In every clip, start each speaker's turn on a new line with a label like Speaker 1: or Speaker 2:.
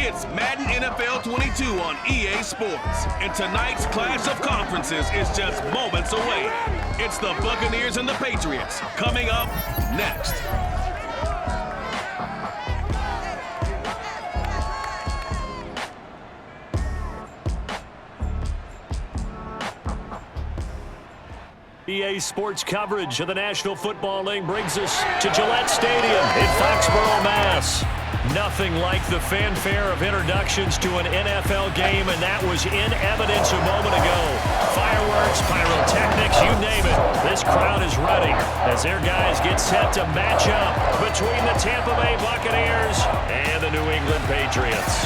Speaker 1: It's Madden NFL 22 on EA Sports. And tonight's clash of conferences is just moments away. It's the Buccaneers and the Patriots coming up next.
Speaker 2: EA Sports coverage of the National Football League brings us to Gillette Stadium in Foxborough, Mass. Nothing like the fanfare of introductions to an NFL game, and that was in evidence a moment ago. Fireworks, pyrotechnics, you name it. This crowd is ready as their guys get set to match up between the Tampa Bay Buccaneers and the New England Patriots.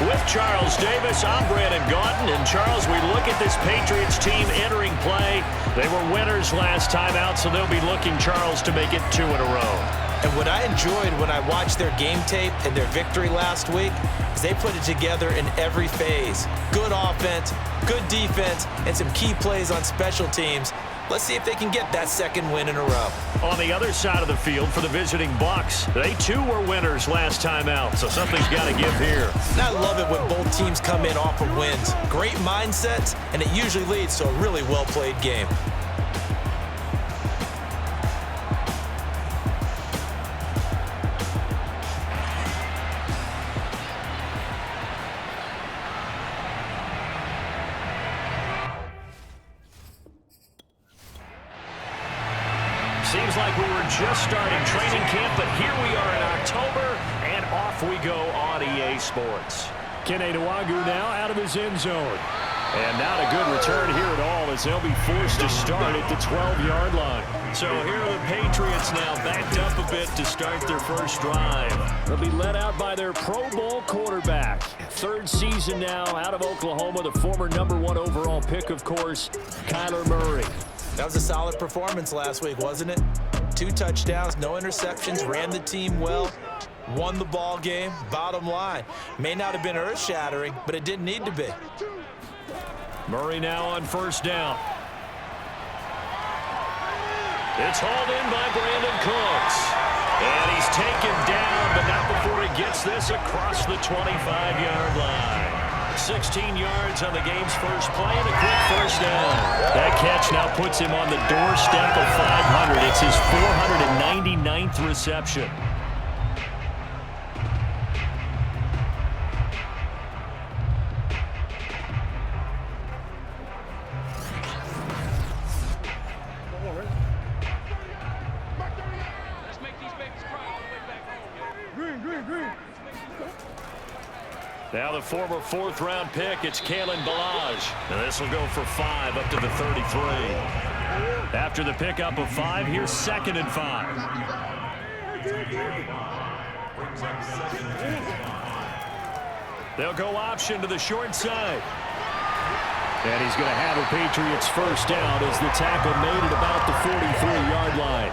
Speaker 2: With Charles Davis, I'm Brandon Gaunton. And Charles, we look at this Patriots team entering play. They were winners last time out, so they'll be looking, Charles, to make it 2 in a row.
Speaker 3: And what I enjoyed when I watched their game tape and their victory last week is they put it together in every phase. Good offense, good defense, and some key plays on special teams. Let's see if they can get that second win in a row.
Speaker 2: On the other side of the field for the visiting Bucs, they too were winners last time out, so something's got to give here.
Speaker 3: And I love it when both teams come in off of wins. Great mindsets, and it usually leads to a really well-played game.
Speaker 2: Seems like we were just starting training camp, but here we are in October, and off we go on EA Sports. Kene Nwangwu now out of his end zone. And not a good return here at all as they'll be forced to start at the 12-yard line. So here are the Patriots now backed up a bit to start their first drive. They'll be led out by their Pro Bowl quarterback. Third season now out of Oklahoma, the former #1 overall pick, of course, Kyler Murray.
Speaker 3: That was a solid performance last week, wasn't it? 2 touchdowns, no interceptions, ran the team well, won the ball game. Bottom line, may not have been earth-shattering, but it didn't need to be.
Speaker 2: Murray now on first down. It's hauled in by Brandon Cooks. And he's taken down, but not before he gets this across the 25-yard line. 16 yards on the game's first play and a quick first down. That catch now puts him on the doorstep of 500. It's his 499th reception. Now the former 4th-round pick, it's Kalen Ballage. And this will go for 5 up to the 33. After the pickup of 5, here's 2nd and 5. They'll go option to the short side. And he's going to have a Patriots first down as the tackle made at about the 43-yard line.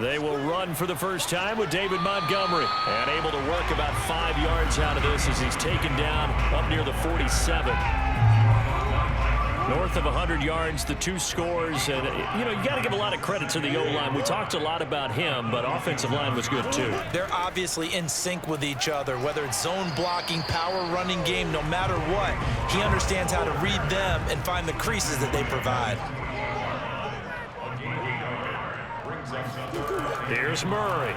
Speaker 2: They will run for the first time with David Montgomery. And able to work about 5 yards out of this as he's taken down up near the 47. North of 100 yards, the 2 scores. And, you know, you got to give a lot of credit to the O-line. We talked a lot about him, but offensive line was good too.
Speaker 3: They're obviously in sync with each other, whether it's zone blocking, power running game, no matter what. He understands how to read them and find the creases that they provide.
Speaker 2: Here's Murray.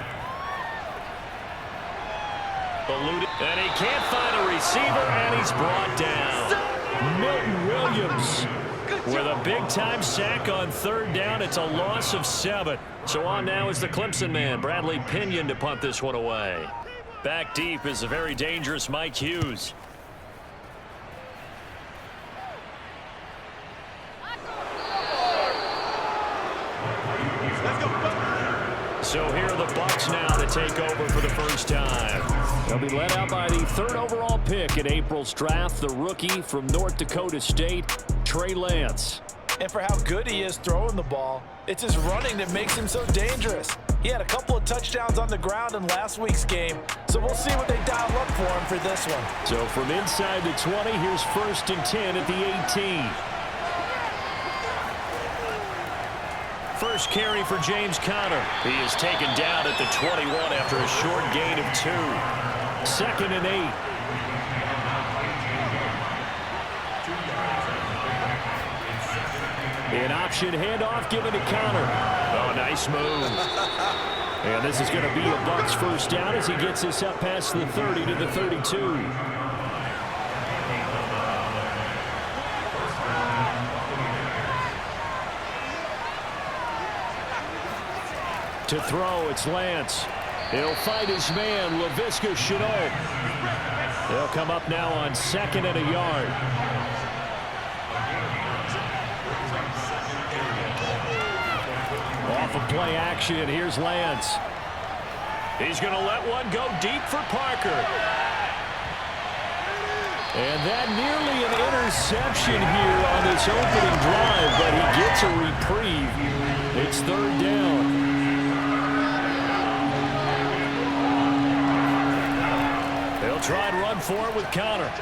Speaker 2: Eluded, and he can't find a receiver, and he's brought down. Milton Williams with a big-time sack on 3rd down. It's a loss of 7. So on now is the Clemson man, Bradley Pinion, to punt this one away. Back deep is a very dangerous Mike Hughes. So here are the Bucs now to take over for the first time. They'll be led out by the 3rd overall pick in April's draft, the rookie from North Dakota State, Trey Lance.
Speaker 3: And for how good he is throwing the ball, it's his running that makes him so dangerous. He had a couple of touchdowns on the ground in last week's game, so we'll see what they dial up for him for this one.
Speaker 2: So from inside the 20, here's 1st and 10 at the 18. First carry for James Conner. He is taken down at the 21 after a short gain of 2. 2nd and 8. An option handoff given to Conner. Oh, nice move. And this is going to be a Bucs first down as he gets this up past the 30 to the 32. To throw, it's Lance. He'll fight his man, Laviska Shenault. They'll come up now on 2nd and a yard. Off of play action, here's Lance. He's going to let one go deep for Parker. And that nearly an interception here on this opening drive, but he gets a reprieve. It's 3rd down. They'll try and run for it with Conner.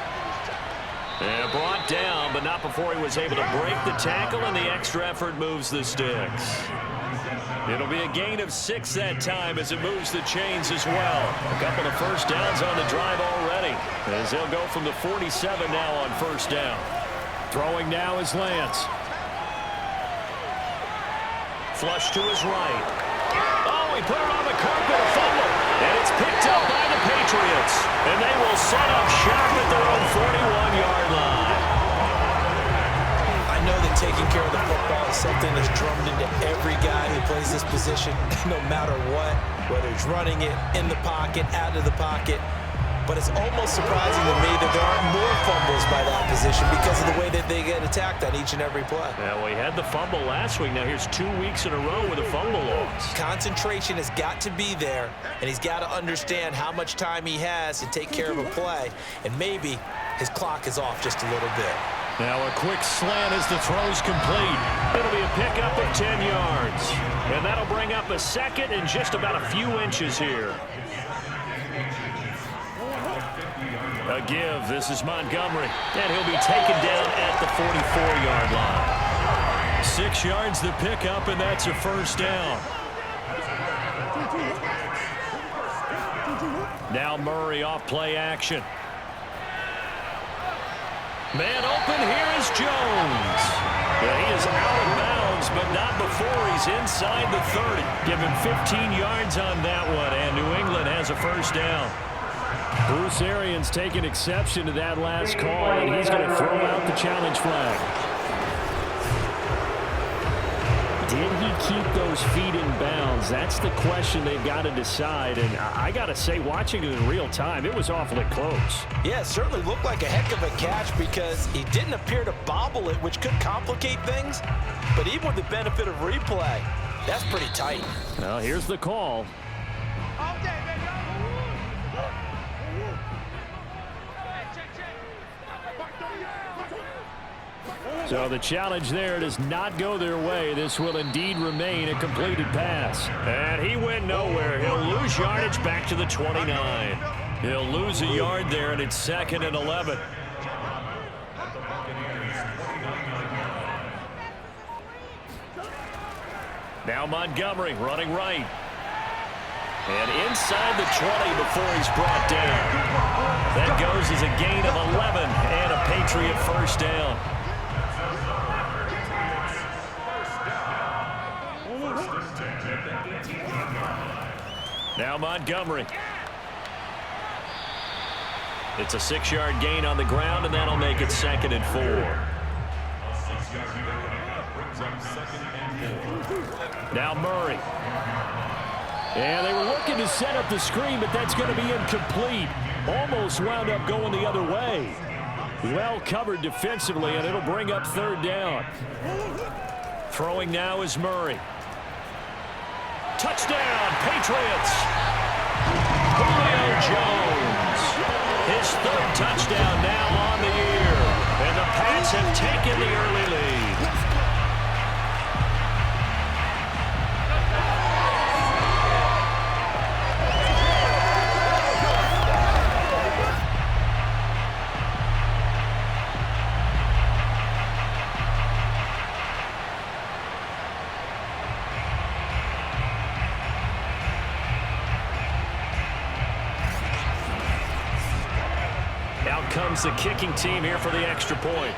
Speaker 2: And brought down, but not before he was able to break the tackle, and the extra effort moves the sticks. It'll be a gain of 6 that time as it moves the chains as well. A couple of first downs on the drive already, as they'll go from the 47 now on first down. Throwing now is Lance. Flush to his right. Oh, he put it on the carpet, a fumble. And it's picked up by the Patriots. And they will set up shop at their own 41-yard line.
Speaker 3: I know that taking care of the football is something that's drummed into every guy who plays this position, no matter what, whether he's running it, in the pocket, out of the pocket. But it's almost surprising to me that there aren't more fumbles by that position because of the way that they get attacked on each and every play.
Speaker 2: Yeah, well, he had the fumble last week. Now here's 2 weeks in a row with a fumble loss.
Speaker 3: Concentration has got to be there, and he's got to understand how much time he has to take care of a play, and maybe his clock is off just a little bit.
Speaker 2: Now a quick slant as the throw's complete. It'll be a pickup of 10 yards. And that'll bring up a 2nd and just about a few inches here. A give. This is Montgomery. And he'll be taken down at the 44-yard line. 6 yards the pickup, and that's a first down. Now Murray off play action. Man open, here is Jones. Yeah, he is out of bounds, but not before he's inside the 30. Give him 15 yards on that one, and New England has a first down. Bruce Arians taking exception to that last call, and he's going to throw out the challenge flag. Did he keep those feet in bounds? That's the question they've got to decide. And I got to say, watching it in real time, it was awfully close.
Speaker 3: Yeah, it certainly looked like a heck of a catch because he didn't appear to bobble it, which could complicate things. But even with the benefit of replay, that's pretty tight.
Speaker 2: Well, here's the call. So the challenge there does not go their way. This will indeed remain a completed pass. And he went nowhere. He'll lose yardage back to the 29. He'll lose a yard there, and it's 2nd and 11. Now Montgomery running right. And inside the 20 before he's brought down. That goes as a gain of 11 and a Patriot first down. Now Montgomery. It's a 6-yard gain on the ground, and that'll make it 2nd and 4. Now Murray. And they were looking to set up the screen, but that's going to be incomplete. Almost wound up going the other way. Well covered defensively, and it'll bring up 3rd down. Throwing now is Murray. Touchdown, Patriots. Julio Jones. His 3rd touchdown now on the year. And the Pats have taken the early lead. Out comes the kicking team here for the extra point.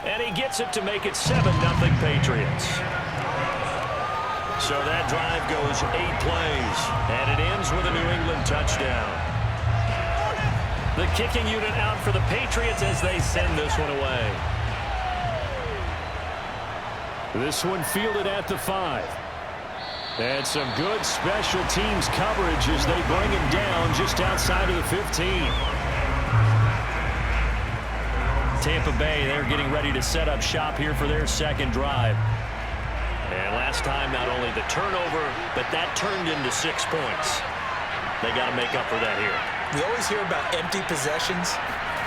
Speaker 2: And he gets it to make it 7-0 Patriots. So that drive goes 8 plays, and it ends with a New England touchdown. The kicking unit out for the Patriots as they send this one away. This one fielded at the 5. And some good special teams coverage as they bring him down just outside of the 15. Tampa Bay, they're getting ready to set up shop here for their second drive. And last time, not only the turnover, but that turned into 6 points. They got to make up for that here.
Speaker 3: We always hear about empty possessions,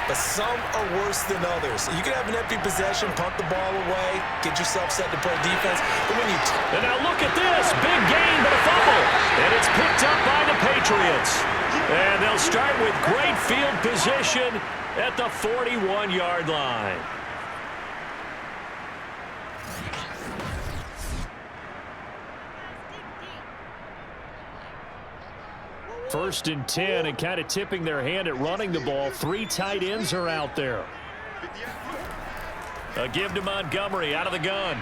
Speaker 3: but some are worse than others. You can have an empty possession, punt the ball away, get yourself set to play defense. But when you
Speaker 2: and now look at this. Big gain, but a fumble. And it's picked up by the Patriots. And they'll start with great field position at the 41-yard line. First and 10, and kind of tipping their hand at running the ball. 3 tight ends are out there. A give to Montgomery out of the gun.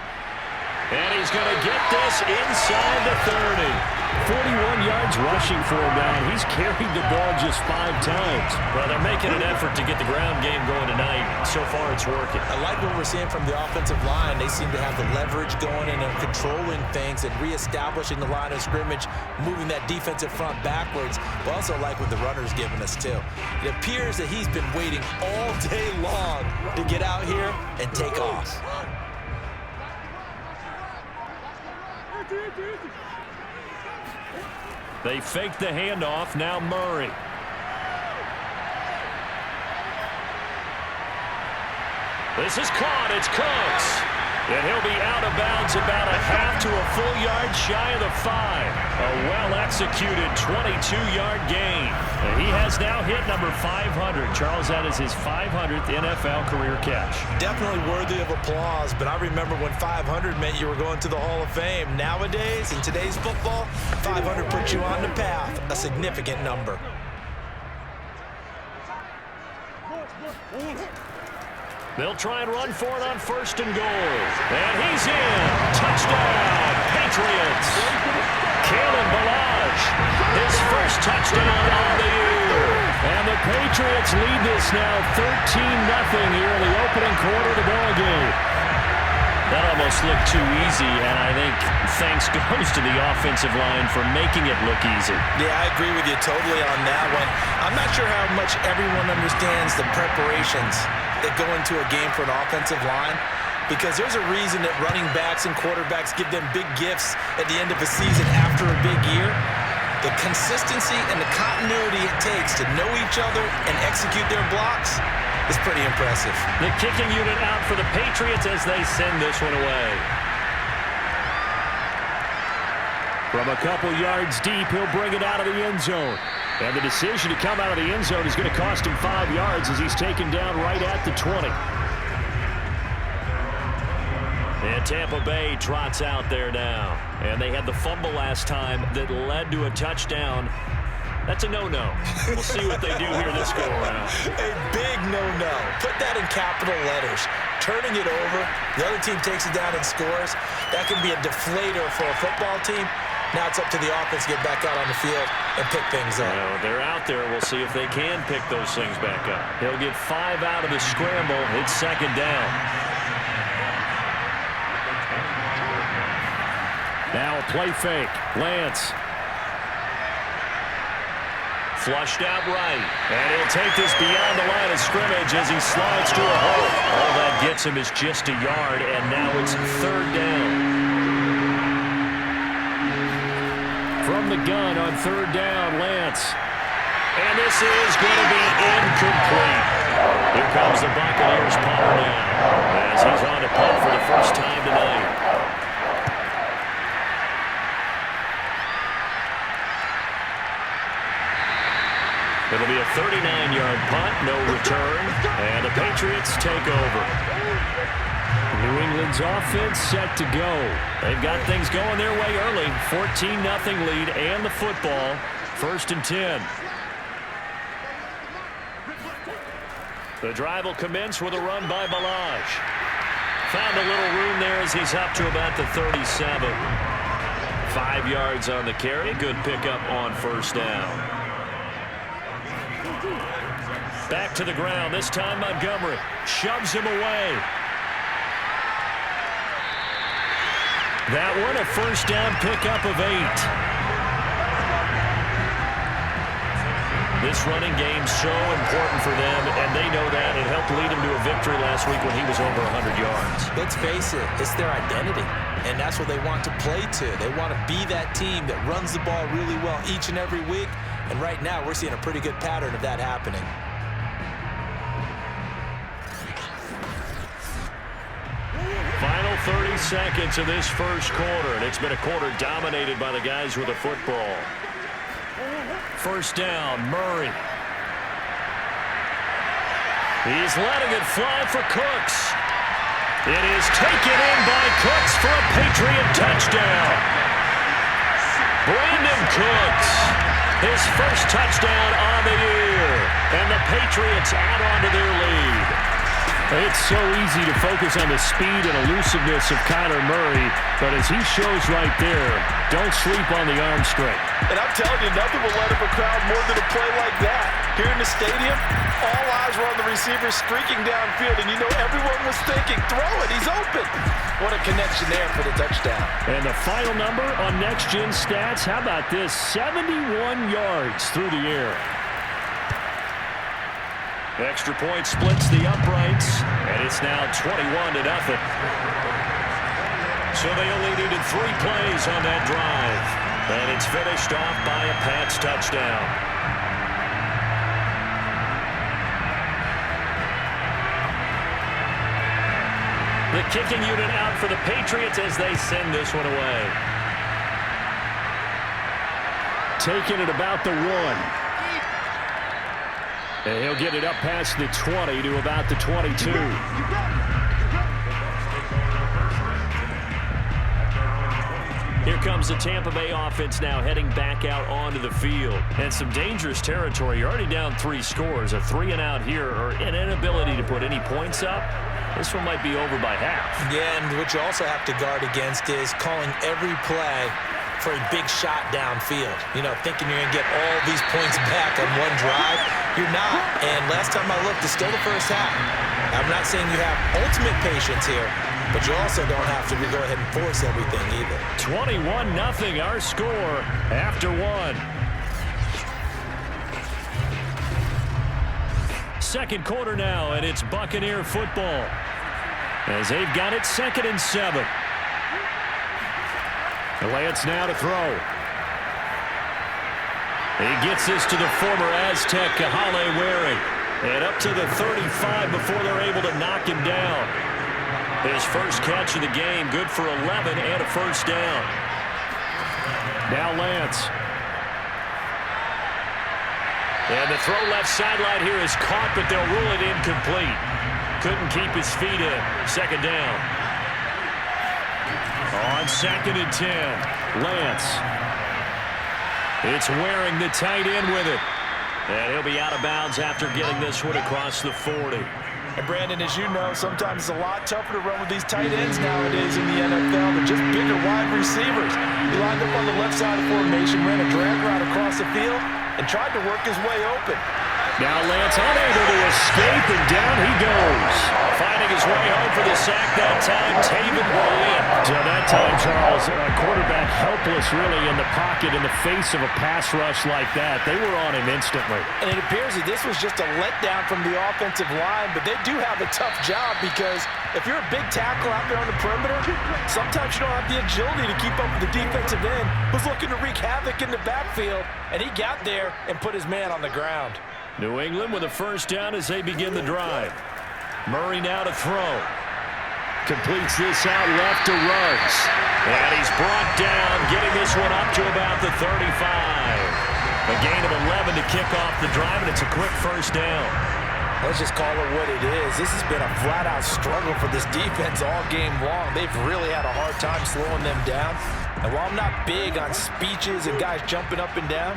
Speaker 2: And he's going to get this inside the 30. 41 yards rushing for him now. He's carried the ball just 5 times. Well, they're making an effort to get the ground game going tonight. So far, it's working.
Speaker 3: I like what we're seeing from the offensive line. They seem to have the leverage going and they're controlling things and reestablishing the line of scrimmage, moving that defensive front backwards. But also like what the runner's giving us, too. It appears that he's been waiting all day long to get out here and take off.
Speaker 2: They fake the handoff. Now Murray. This is caught. It's Cooks. And he'll be out of bounds about a half to a full yard shy of the 5. A well-executed 22-yard gain. And he has now hit number 500. Charles, that is his 500th NFL career catch.
Speaker 3: Definitely worthy of applause, but I remember when 500 meant you were going to the Hall of Fame. Nowadays, in today's football, 500 puts you on the path, a significant number.
Speaker 2: They'll try and run for it on 1st and goal. And he's in. Touchdown, Patriots. Kalen Ballage, his first touchdown of the year. And the Patriots lead this now 13-0 here in the opening quarter of the ballgame. That almost looked too easy, and I think thanks goes to the offensive line for making it look easy.
Speaker 3: Yeah, I agree with you totally on that one. I'm not sure how much everyone understands the preparations that go into a game for an offensive line, because there's a reason that running backs and quarterbacks give them big gifts at the end of a season after a big year. The consistency and the continuity it takes to know each other and execute their blocks is pretty impressive.
Speaker 2: The kicking unit out for the Patriots as they send this one away. From a couple yards deep, he'll bring it out of the end zone. And the decision to come out of the end zone is going to cost him 5 yards as he's taken down right at the 20. And Tampa Bay trots out there now. And they had the fumble last time that led to a touchdown. That's a no-no. We'll see what they do here this go-around.
Speaker 3: A big no-no. Put that in capital letters. Turning it over, the other team takes it down and scores. That can be a deflator for a football team. Now it's up to the offense to get back out on the field and pick things up.
Speaker 2: Well, they're out there. We'll see if they can pick those things back up. He'll get 5 out of the scramble. It's 2nd down. Now a play fake. Lance. Flushed out right. And he'll take this beyond the line of scrimmage as he slides to a hole. All that gets him is just a yard, and now it's 3rd down. From the gun on 3rd down, Lance. And this is going to be incomplete. Here comes the Buccaneers punter now as he's on to punt for the first time tonight. It'll be a 39-yard punt, no return, and the Patriots take over. New England's offense set to go. They've got things going their way early. 14-0 lead and the football. 1st and 10. The drive will commence with a run by Balaj. Found a little room there as he's up to about the 37. 5 yards on the carry. Good pickup on 1st down. Back to the ground. This time Montgomery shoves him away. That one a 1st down pickup of 8. This running game's so important for them, and they know that. It helped lead them to a victory last week when he was over 100 yards.
Speaker 3: Let's face it, it's their identity, and that's what they want to play to. They want to be that team that runs the ball really well each and every week, and right now we're seeing a pretty good pattern of that happening.
Speaker 2: Final 30 seconds of this first quarter, and it's been a quarter dominated by the guys with the football. 1st down, Murray. He's letting it fly for Cooks. It is taken in by Cooks for a Patriot touchdown. Brandon Cooks, his first touchdown on the year, and the Patriots add on to their lead. It's so easy to focus on the speed and elusiveness of Kyler Murray, but as he shows right there, don't sleep on the arm strength.
Speaker 4: And I'm telling you, nothing will let up a crowd more than a play like that. Here in the stadium, all eyes were on the receiver streaking downfield, and you know everyone was thinking, throw it, he's open. What a connection there for the touchdown.
Speaker 2: And the final number on Next Gen Stats, how about this? 71 yards through the air. Extra point splits the uprights, and it's now 21-0. So they only needed 3 plays on that drive, and it's finished off by a Pats touchdown. The kicking unit out for the Patriots as they send this one away. Taking it about the 1. And he'll get it up past the 20 to about the 22. Here comes the Tampa Bay offense now heading back out onto the field. And some dangerous territory. You're already down 3 scores. A 3-and-out here or an inability to put any points up. This one might be over by half.
Speaker 3: Yeah, and what you also have to guard against is calling every play for a big shot downfield. You know, thinking you're going to get all these points back on one drive. You're not. And last time I looked, it's still the first half. I'm not saying you have ultimate patience here, but you also don't have to go ahead and force everything either.
Speaker 2: 21-0 our score after 1. Second quarter now, and it's Buccaneer football as they've got it 2nd and 7. Lance now to throw. He gets this to the former Aztec, Kahale Waring. And up to the 35 before they're able to knock him down. His first catch of the game, good for 11 and a 1st down. Now Lance. And the throw left sideline here is caught, but they'll rule it incomplete. Couldn't keep his feet in. 2nd down. On 2nd and 10, Lance. It's Waring, the tight end, with it. And he'll be out of bounds after getting this one across the 40.
Speaker 4: And Brandon, as you know, sometimes it's a lot tougher to run with these tight ends nowadays in the NFL. They're just bigger wide receivers. He lined up on the left side of the formation, ran a drag route across the field, and tried to work his way open.
Speaker 2: Now Lance unable to escape, and down he goes. Finding his way home for the sack that time, Taven Bryan. So that time, Charles, a quarterback helpless really in the pocket in the face of a pass rush like that. They were on him instantly.
Speaker 4: And it appears that this was just a letdown from the offensive line, but they do have a tough job because if you're a big tackle out there on the perimeter, sometimes you don't have the agility to keep up with the defensive end who's looking to wreak havoc in the backfield, and he got there and put his man on the ground.
Speaker 2: New England with a 1st down as they begin the drive. Murray now to throw. Completes this out left to Ruggs. And he's brought down, getting this one up to about the 35. A gain of 11 to kick off the drive, and it's a quick 1st down.
Speaker 4: Let's just call it what it is. This has been a flat-out struggle for this defense all game long. They've really had a hard time slowing them down. And while I'm not big on speeches and guys jumping up and down,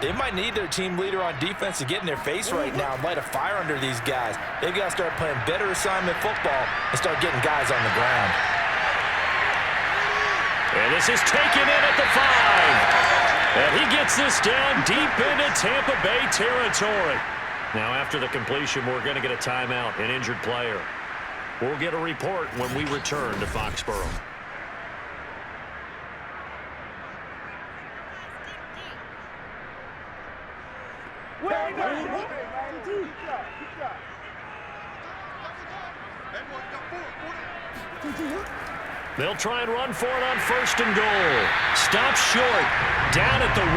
Speaker 4: they might need their team leader on defense to get in their face right now and light a fire under these guys. They've got to start playing better assignment football and start getting guys on the ground.
Speaker 2: And this is taken in at the 5. And he gets this down deep into Tampa Bay territory. Now, after the completion, we're going to get a timeout, an injured player. We'll get a report when we return to Foxborough. They'll try and run for it on 1st and goal. Stops short. Down at the 1.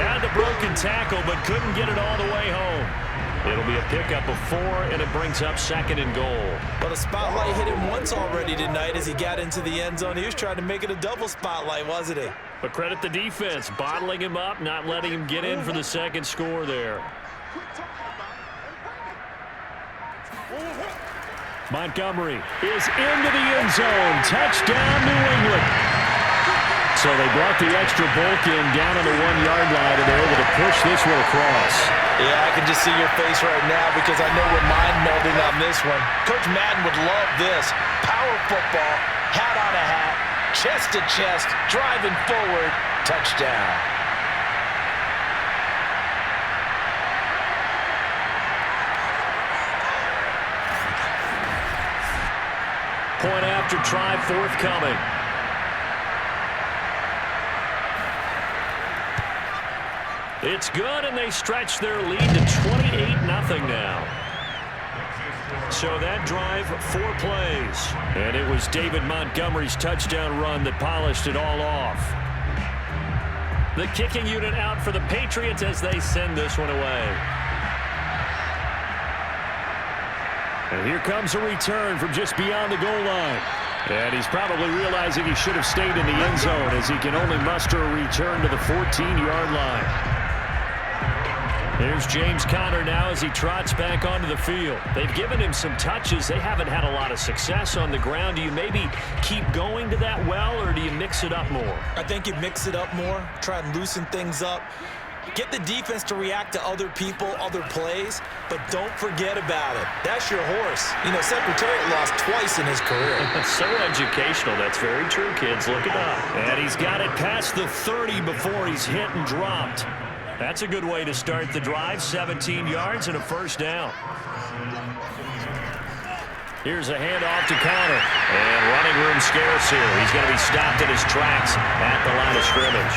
Speaker 2: Had the broken tackle, but couldn't get it all the way home. It'll be a pickup of 4, and it brings up 2nd and goal.
Speaker 4: Well, the spotlight hit him once already tonight as he got into the end zone. He was trying to make it a double spotlight, wasn't he?
Speaker 2: But credit the defense, bottling him up, not letting him get in for the 2nd score there. Montgomery is into the end zone. Touchdown, New England. So they brought the extra bulk in down on the 1-yard line, and they're able to push this one across.
Speaker 4: Yeah, I can just see your face right now because I know we're mind-melding on this one. Coach Madden would love this. Power football, hat on a hat, chest to chest, driving forward, touchdown.
Speaker 2: Point after try forthcoming. It's good, and they stretch their lead to 28-0 now. So that drive, 4 plays. And it was David Montgomery's touchdown run that polished it all off. The kicking unit out for the Patriots as they send this one away. And here comes a return from just beyond the goal line. And he's probably realizing he should have stayed in the end zone as he can only muster a return to the 14-yard line. There's James Conner now as he trots back onto the field. They've given him some touches. They haven't had a lot of success on the ground. Do you maybe keep going to that well, or do you mix it up more?
Speaker 4: I think you mix it up more, try and loosen things up. Get the defense to react to other people, other plays, but don't forget about it. That's your horse. You know, Secretariat lost twice in his career.
Speaker 2: So educational. That's very true, kids. Look it up. And he's got it past the 30 before he's hit and dropped. That's a good way to start the drive. 17 yards and a 1st down. Here's a handoff to Conner. And running room scarce here. He's going to be stopped in his tracks at the line of scrimmage.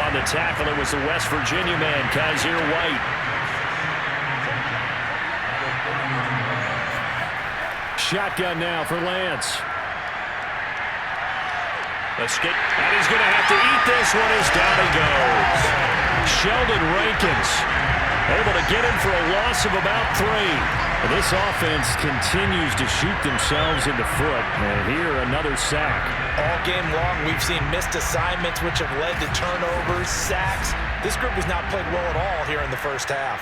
Speaker 2: On the tackle, it was the West Virginia man, Kaiser White. Shotgun now for Lance. Escape, and he's going to have to eat this one as down he goes. Sheldon Rankins able to get him for a loss of about 3. And this offense continues to shoot themselves in the foot. And here, another sack.
Speaker 4: All game long, we've seen missed assignments, which have led to turnovers, sacks. This group has not played well at all here in the first half.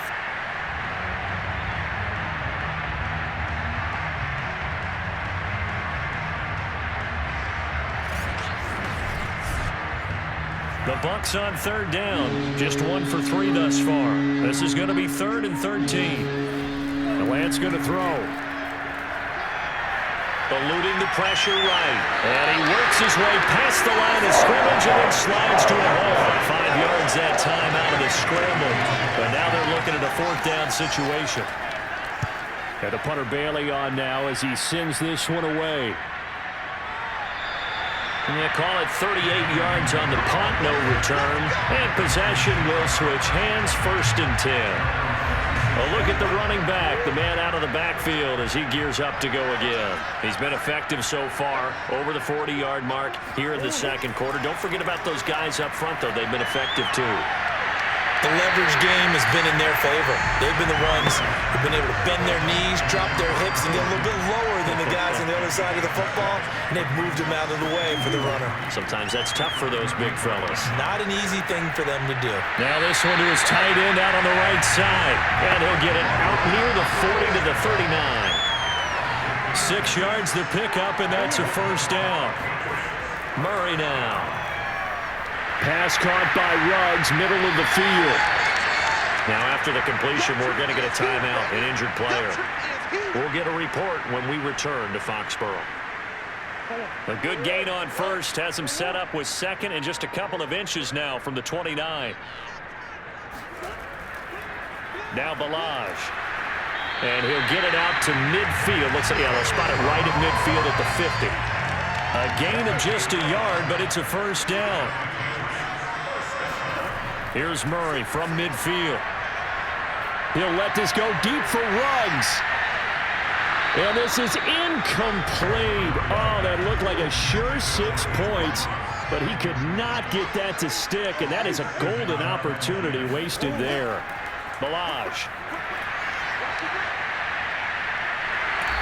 Speaker 2: The Bucs on 3rd down. Just 1 for 3 thus far. This is going to be 3rd and 13. And Lance going to throw. Eluding the pressure right. And he works his way past the line of scrimmage and then slides to a hole. 5 yards that time out of the scramble. But now they're looking at a 4th down situation. And the punter Bailey on now as he sends this one away. And they call it 38 yards on the punt, no return. And possession will switch hands, 1st and 10. A look at the running back, the man out of the backfield as he gears up to go again. He's been effective so far, over the 40-yard mark here in the 2nd quarter. Don't forget about those guys up front, though. They've been effective, too.
Speaker 3: The leverage game has been in their favor. They've been the ones who've been able to bend their knees, drop their hips, and get a little bit lower than the guys on the other side of the football, and they've moved them out of the way for the runner.
Speaker 2: Sometimes that's tough for those big fellas.
Speaker 3: Not an easy thing for them to do.
Speaker 2: Now this one to his tight end out on the right side, and he'll get it out near the 40 to the 39. 6 yards the pickup, and that's a first down. Murray now. Pass caught by Ruggs, middle of the field. Now after the completion, we're going to get a timeout, an injured player. We'll get a report when we return to Foxborough. A good gain on first has him set up with second and just a couple of inches now from the 29. Now Balaj. And he'll get it out to midfield. Let's see, they'll spot it right at midfield at the 50. A gain of just a yard, but it's a first down. Here's Murray from midfield. He'll let this go deep for Ruggs. And this is incomplete. Oh, that looked like a sure 6 points, but he could not get that to stick, and that is a golden opportunity wasted there. Balaj.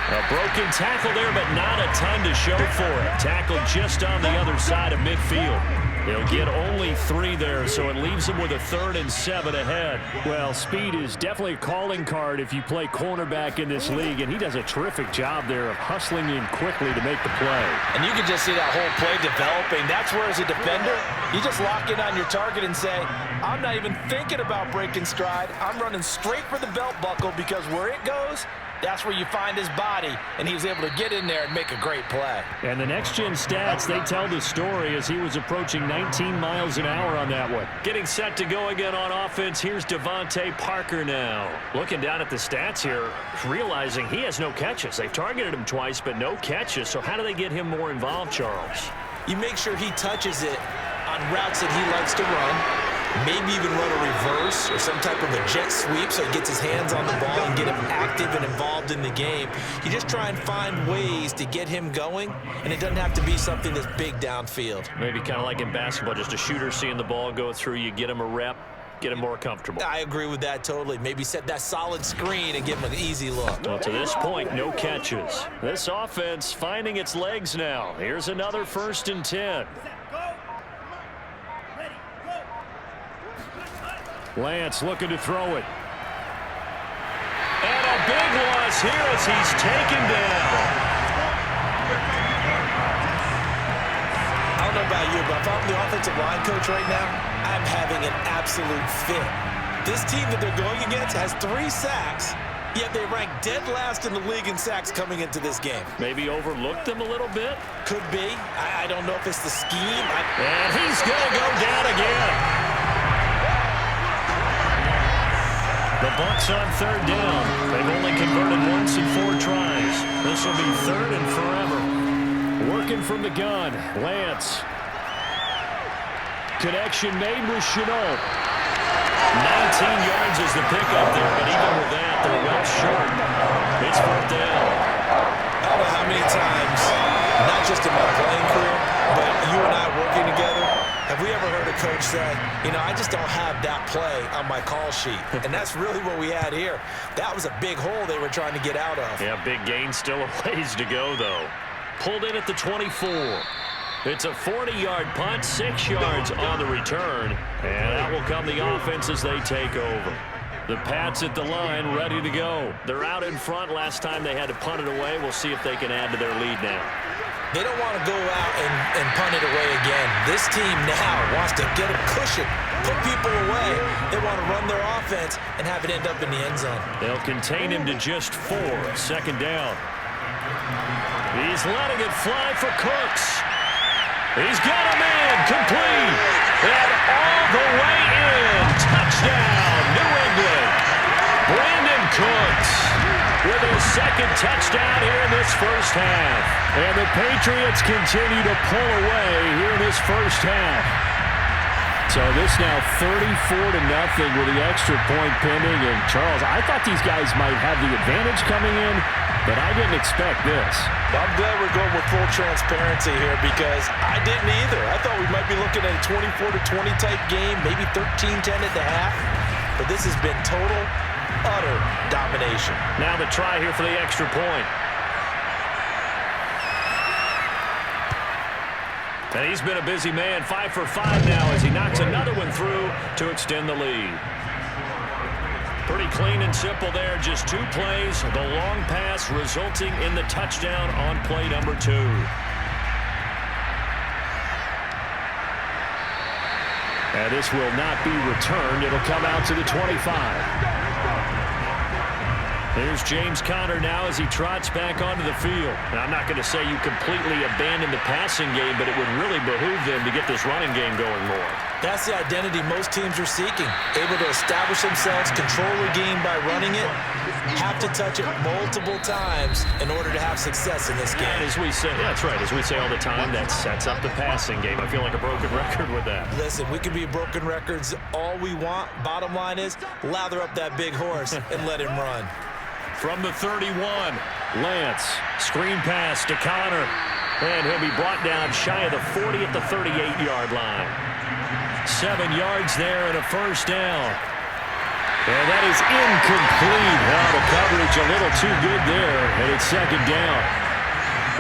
Speaker 2: A broken tackle there, but not a ton to show for it. Tackled just on the other side of midfield. They'll get only 3 there, so it leaves them with a 3rd and 7 ahead. Well, speed is definitely a calling card if you play cornerback in this league, and he does a terrific job there of hustling in quickly to make the play.
Speaker 4: And you can just see that whole play developing. That's where, as a defender, you just lock in on your target and say, I'm not even thinking about breaking stride. I'm running straight for the belt buckle, because where it goes, that's where you find his body, and he was able to get in there and make a great play.
Speaker 2: And the next-gen stats, they tell the story as he was approaching 19 miles an hour on that one. Getting set to go again on offense, here's Devontae Parker now. Looking down at the stats here, realizing he has no catches. They've targeted him twice, but no catches. So how do they get him more involved, Charles?
Speaker 3: You make sure he touches it on routes that he likes to run. Maybe even run a reverse or some type of a jet sweep so he gets his hands on the ball and get him active and involved in the game. You just try and find ways to get him going, and it doesn't have to be something that's big downfield.
Speaker 2: Maybe kind of like in basketball, just a shooter seeing the ball go through, you get him a rep, get him more comfortable.
Speaker 3: I agree with that totally. Maybe set that solid screen and give him an easy look.
Speaker 2: Well, to this point, no catches. This offense finding its legs now. Here's another 1st and 10. Lance looking to throw it. And a big loss here as he's taken down.
Speaker 3: I don't know about you, but if I'm the offensive line coach right now, I'm having an absolute fit. This team that they're going against has 3 sacks, yet they rank dead last in the league in sacks coming into this game.
Speaker 2: Maybe overlooked them a little bit?
Speaker 3: Could be. I don't know if it's the scheme.
Speaker 2: And he's going to go down again. The Bucs on 3rd down. They've only converted once in 4 tries. This will be 3rd and forever. Working from the gun. Lance. Connection made with Chenault. 19 yards is the pickup there, but even with that, they're well short. It's 4th down.
Speaker 3: I don't know how many times, not just in my playing career, but you and I working together, have we ever heard a coach say, you know, I just don't have that play on my call sheet? And that's really what we had here. That was a big hole they were trying to get out of.
Speaker 2: Yeah, big gain, still a ways to go, though. Pulled in at the 24. It's a 40-yard punt, 6 yards on the return. And out will come the offense as they take over. The Pats at the line, ready to go. They're out in front. Last time they had to punt it away. We'll see if they can add to their lead now.
Speaker 3: They don't want to go out and punt it away again. This team now wants to get a cushion, put people away. They want to run their offense and have it end up in the end zone.
Speaker 2: They'll contain him to just 4. 2nd down. He's letting it fly for Cooks. He's got a man complete. And all the way in. Touchdown, New England. Brandon Cooks with his 2nd touchdown here in this first half. And the Patriots continue to pull away here in this first half. So this now 34-0 with the extra point pending. And Charles, I thought these guys might have the advantage coming in. but I didn't expect this.
Speaker 4: I'm glad we're going with full transparency here because I didn't either. I thought we might be looking at a 24-20 type game, maybe 13-10 at the half, but this has been total, utter domination.
Speaker 2: Now the try here for the extra point. And he's been a busy man, 5 for 5 now as he knocks another one through to extend the lead. Pretty clean and simple there, just 2 plays. The long pass resulting in the touchdown on play number 2. And this will not be returned. It'll come out to the 25. Here's James Conner now as he trots back onto the field. Now, I'm not going to say you completely abandon the passing game, but it would really behoove them to get this running game going more.
Speaker 4: That's the identity most teams are seeking. Able to establish themselves, control the game by running it, have to touch it multiple times in order to have success in this game.
Speaker 2: And as we say, yeah, that's right. As we say all the time, that sets up the passing game. I feel like a broken record with that.
Speaker 4: Listen, we can be broken records all we want. Bottom line is, lather up that big horse and let him run.
Speaker 2: From the 31, Lance, screen pass to Conner, and he'll be brought down shy of the 40 at the 38-yard line. 7 yards there and a first down. And that is incomplete. Now the coverage a little too good there, and it's second down.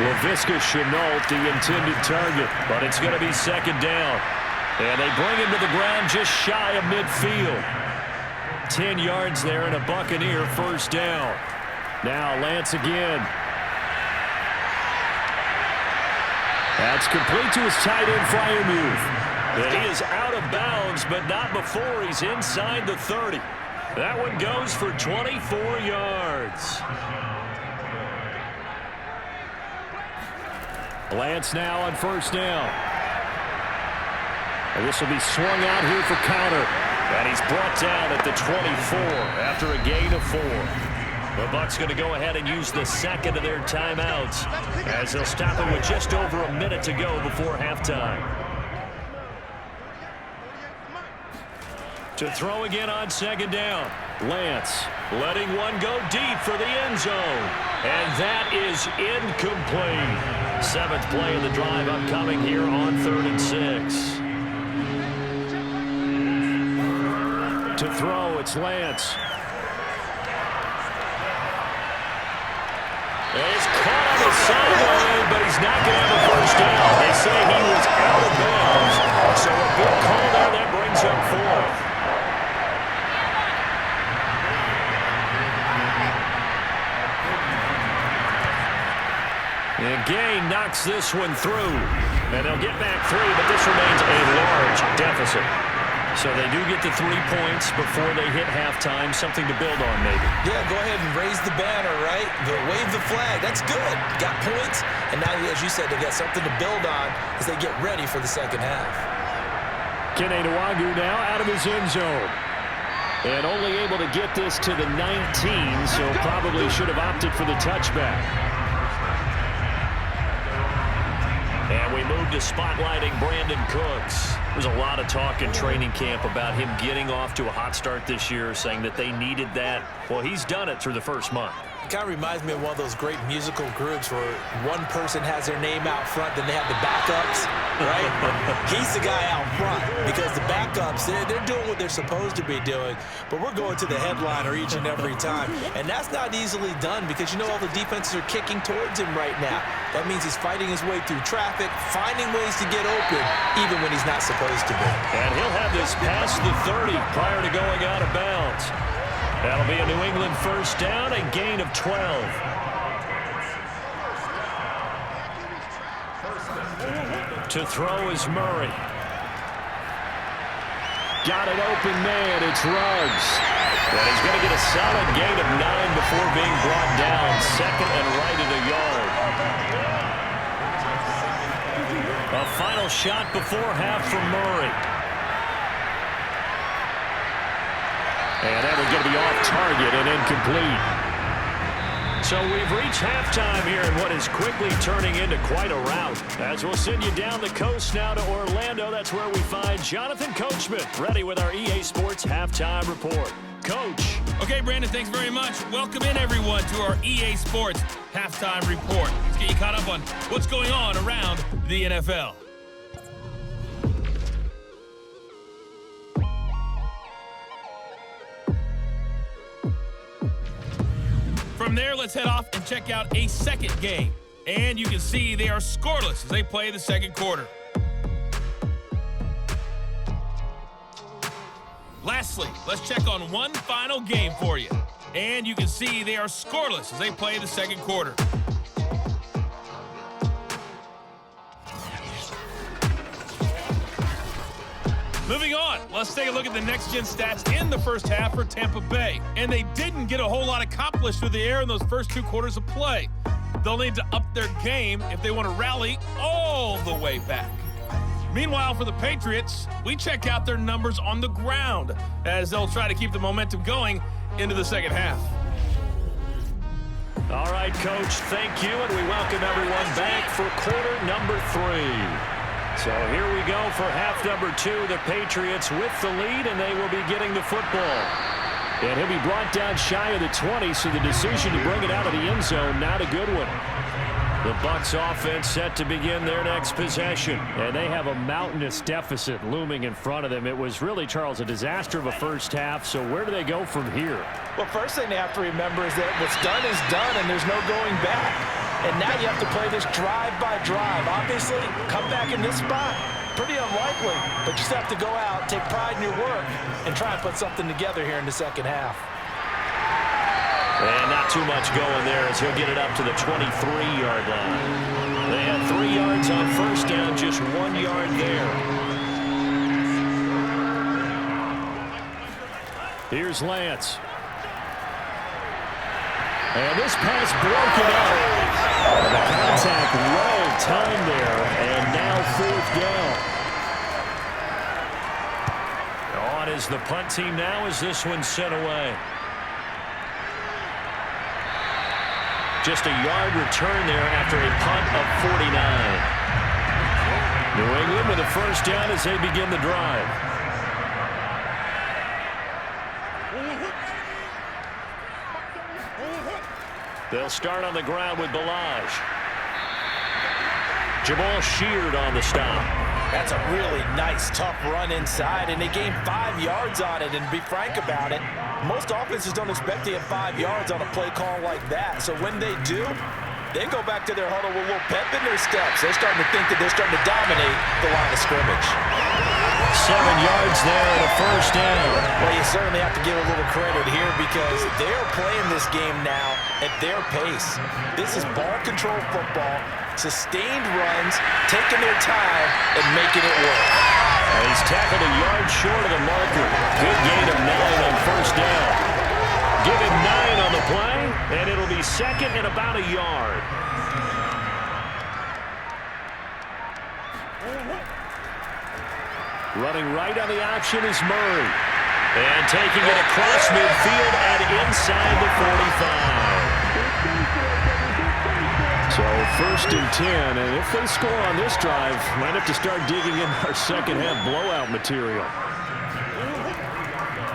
Speaker 2: Laviska Shenault, the intended target, but it's going to be second down. And they bring him to the ground just shy of midfield. 10 yards there and a Buccaneer first down. Now Lance again. That's complete to his tight end flyer move. And he is out of bounds, but not before he's inside the 30. That one goes for 24 yards. Lance now on first down. And this will be swung out here for Conner. And he's brought down at the 24 after a gain of 4. The Bucs going to go ahead and use the second of their timeouts as they'll stop him with just over a minute to go before halftime. To throw again on second down. Lance letting one go deep for the end zone. And that is incomplete. 7th play of the drive upcoming here on 3rd and 6. To throw, it's Lance. He's caught on the sideline, but he's not going to have a first down. They say he was out of bounds. So a good call there that brings up 4th. And Gain knocks this one through. And they'll get back 3, but this remains a large deficit. So they do get the 3 points before they hit halftime. Something to build on, maybe.
Speaker 4: Yeah, go ahead and raise the banner, right? Wave the flag. That's good. Got points. And now, as you said, they got something to build on as they get ready for the second half.
Speaker 2: Kene Nwagu now out of his end zone. And only able to get this to the 19, so probably should have opted for the touchback. And we move to spotlighting Brandon Cooks. There's a lot of talk in training camp about him getting off to a hot start this year, saying that they needed that. Well, he's done it through the first month.
Speaker 4: It kind of reminds me of one of those great musical groups where one person has their name out front, then they have the backups, right? He's the guy out front because the backups, they're doing what they're supposed to be doing, but we're going to the headliner each and every time. And that's not easily done because, you know, all the defenses are kicking towards him right now. That means he's fighting his way through traffic, finding ways to get open, even when he's not supposed to be.
Speaker 2: And he'll have this past the 30 prior to going out of bounds. That'll be a New England first down, a gain of 12. To throw is Murray. Got an open man, it's Ruggs. And he's going to get a solid gain of 9 before being brought down. 2nd and right at a yard. A final shot before half from Murray. And that was going to be off target and incomplete. So we've reached halftime here in what is quickly turning into quite a rout. As we'll send you down the coast now to Orlando, that's where we find Jonathan Coachman, ready with our EA Sports Halftime Report. Coach.
Speaker 5: Okay, Brandon, thanks very much. Welcome in, everyone, to our EA Sports Halftime Report. Let's get you caught up on what's going on around the NFL. From there, let's head off and check out a second game. And you can see they are scoreless as they play the second quarter. Lastly, let's check on one final game for you. And you can see they are scoreless as they play the second quarter. Moving on, let's take a look at the next-gen stats in the first half for Tampa Bay. And they didn't get a whole lot accomplished through the air in those first two quarters of play. They'll need to up their game if they want to rally all the way back. Meanwhile, for the Patriots, we check out their numbers on the ground as they'll try to keep the momentum going into the second half.
Speaker 2: All right, Coach, thank you, and we welcome everyone back for quarter number 3. So here we go for half number 2. The Patriots with the lead, and they will be getting the football. And he'll be brought down shy of the 20, so the decision to bring it out of the end zone, not a good one. The Bucs offense set to begin their next possession. And they have a mountainous deficit looming in front of them. It was really, Charles, a disaster of a first half. So where do they go from here?
Speaker 4: Well, first thing they have to remember is that what's done is done, and there's no going back. And now you have to play this drive by drive. Obviously, come back in this spot, pretty unlikely. But you just have to go out, take pride in your work, and try and put something together here in the second half.
Speaker 2: And not too much going there as he'll get it up to the 23-yard line. They had 3 yards on first down, just 1 yard there. Here's Lance. And this pass broken up. The contact well timed there, and now 4th down. On is the punt team now as this one's sent away. Just a yard return there after a punt of 49. New England with a first down as they begin the drive. They'll start on the ground with Balaj. Jamal Sheard on the stop.
Speaker 4: That's a really nice, tough run inside, and they gained 5 yards on it. And to be frank about it, most offenses don't expect to get 5 yards on a play call like that. So when they do, they go back to their huddle with a little pep in their steps. They're starting to think that they're starting to dominate the line of scrimmage.
Speaker 2: 7 yards there and a first down.
Speaker 4: Well, you certainly have to give a little credit here because they're playing this game now at their pace. This is ball control football, sustained runs, taking their time and making it work.
Speaker 2: He's tackled a yard short of the marker. Good gain of 9 on first down. Give him 9 on the play, and it'll be second and about a yard. Running right on the option is Murray. And taking it across midfield and inside the 45. So 1st and 10, and if they score on this drive, might have to start digging in our second half blowout material.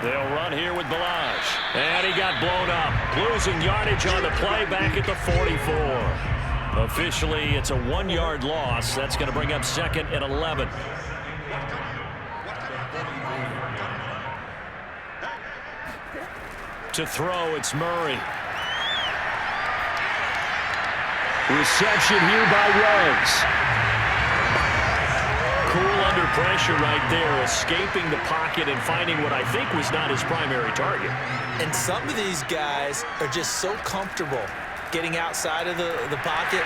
Speaker 2: They'll run here with Balaj. And he got blown up. Losing yardage on the play back at the 44. Officially, it's a 1-yard loss. That's going to bring up 2nd and 11. To throw, it's Murray. Reception here by Ruggs. Cool under pressure right there, escaping the pocket and finding what I think was not his primary target.
Speaker 4: And some of these guys are just so comfortable getting outside of the pocket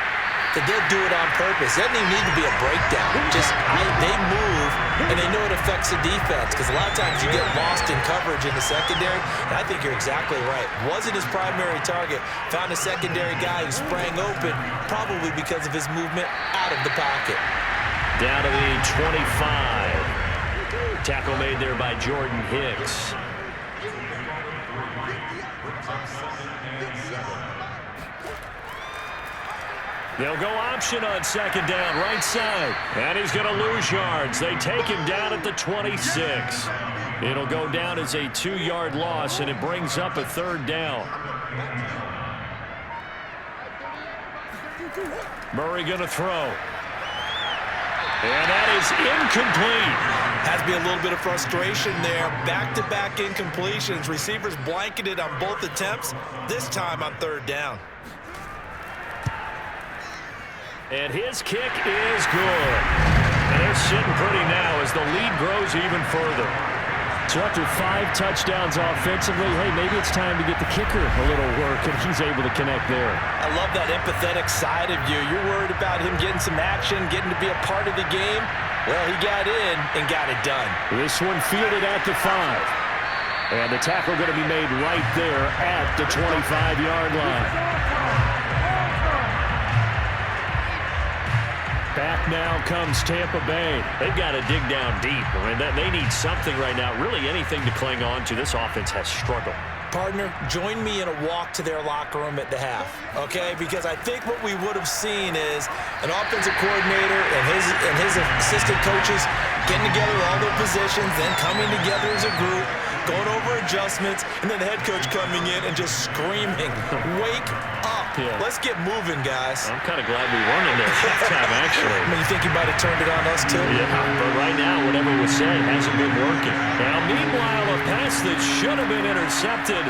Speaker 4: that they'll do it on purpose. It doesn't even need to be a breakdown. Just they move, and they know it affects the defense because a lot of times you get lost in coverage in the secondary, and I think you're exactly right. Wasn't his primary target. Found a secondary guy who sprang open, probably because of his movement out of the pocket.
Speaker 2: Down to the 25. Tackle made there by Jordan Hicks. They'll go option on second down, right side. And he's going to lose yards. They take him down at the 26. It'll go down as a 2-yard loss, and it brings up a third down. Murray going to throw. And that is incomplete.
Speaker 3: Has to be a little bit of frustration there. Back-to-back incompletions. Receivers blanketed on both attempts, this time on third down.
Speaker 2: And his kick is good. And they're sitting pretty now as the lead grows even further.
Speaker 6: So after 5 touchdowns offensively, hey, maybe it's time to get the kicker a little work, and he's able to connect there.
Speaker 4: I love that empathetic side of you. You're worried about him getting some action, getting to be a part of the game. Well, he got in and got it done.
Speaker 6: This one fielded at the 5. And the tackle going to be made right there at the 25-yard line. Back now comes Tampa Bay.
Speaker 2: They've got to dig down deep. I mean, they need something right now, really anything to cling on to. This offense has struggled.
Speaker 3: Partner, join me in a walk to their locker room at the half, okay? Because I think what we would have seen is an offensive coordinator and his assistant coaches getting together all their positions, then coming together as a group, going over adjustments, and then the head coach coming in and just screaming, wake up. Yeah. Let's get moving, guys.
Speaker 2: I'm kind of glad we weren't in there halftime, actually.
Speaker 3: I mean, you think you might have turned it on us, too?
Speaker 2: Yeah, but right now, whatever was said hasn't been working. Now, meanwhile, a pass that should have been intercepted,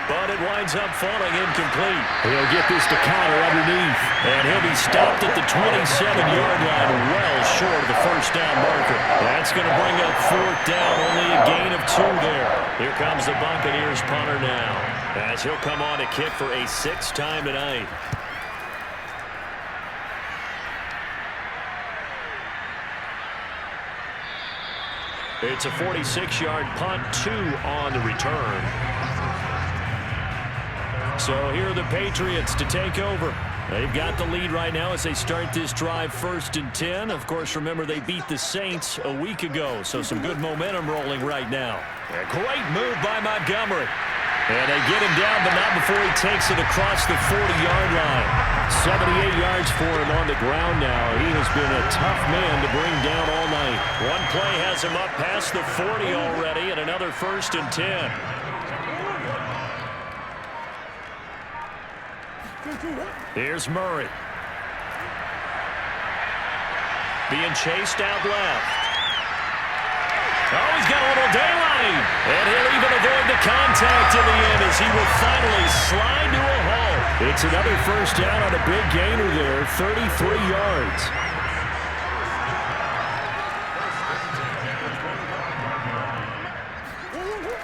Speaker 2: but it winds up falling incomplete.
Speaker 6: He'll get this to Connor underneath.
Speaker 2: And he'll be stopped at the 27-yard line, well short of the first down marker. That's going to bring up fourth down, only a gain of 2 there. Here comes the Buccaneers punter now, as he'll come on to kick for a 6th time tonight. It's a 46-yard punt, 2 on the return. So here are the Patriots to take over. They've got the lead right now as they start this drive 1st and 10. Of course, remember, they beat the Saints a week ago, so some good momentum rolling right now. A great move by Montgomery. And they get him down, but not before he takes it across the 40-yard line. 78 yards for him on the ground now. He has been a tough man to bring down all night. One play has him up past the 40 already, and another 1st and 10. Here's Murray. Being chased out left. Oh, he's got a little daylight. And he'll even avoid the contact in the end as he will finally slide to a halt. It's another 1st down on a big gainer there, 33 yards.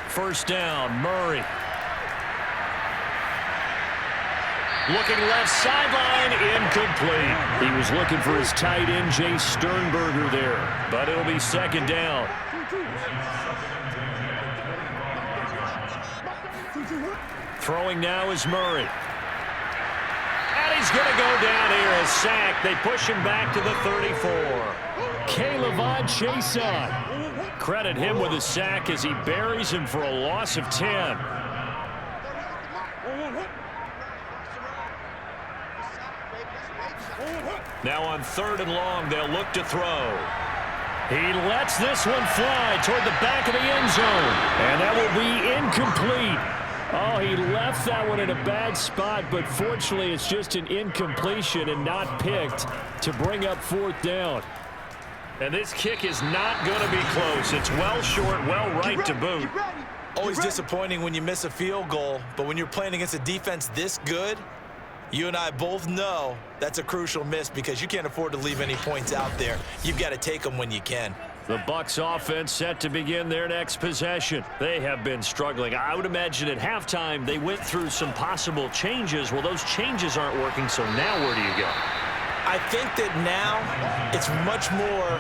Speaker 2: First down, Murray. Looking left sideline, incomplete. He was looking for his tight end, Jay Sternberger there, but it'll be 2nd down. Throwing now is Murray. And he's going to go down here, a sack. They push him back to the 34.
Speaker 6: Caleb Chason.
Speaker 2: Credit him with a sack as he buries him for a loss of 10. Now on 3rd and long, they'll look to throw. He lets this one fly toward the back of the end zone. And that will be incomplete. Oh, he left that one in a bad spot, but fortunately it's just an incompletion and not picked to bring up 4th down. And this kick is not going to be close. It's well short, well right to boot.
Speaker 3: Always disappointing when you miss a field goal, but when you're playing against a defense this good, you and I both know that's a crucial miss because you can't afford to leave any points out there. You've got to take them when you can.
Speaker 2: The Bucs offense set to begin their next possession. They have been struggling. I would imagine at halftime they went through some possible changes. Well, those changes aren't working, so now where do you go?
Speaker 3: I think that now it's much more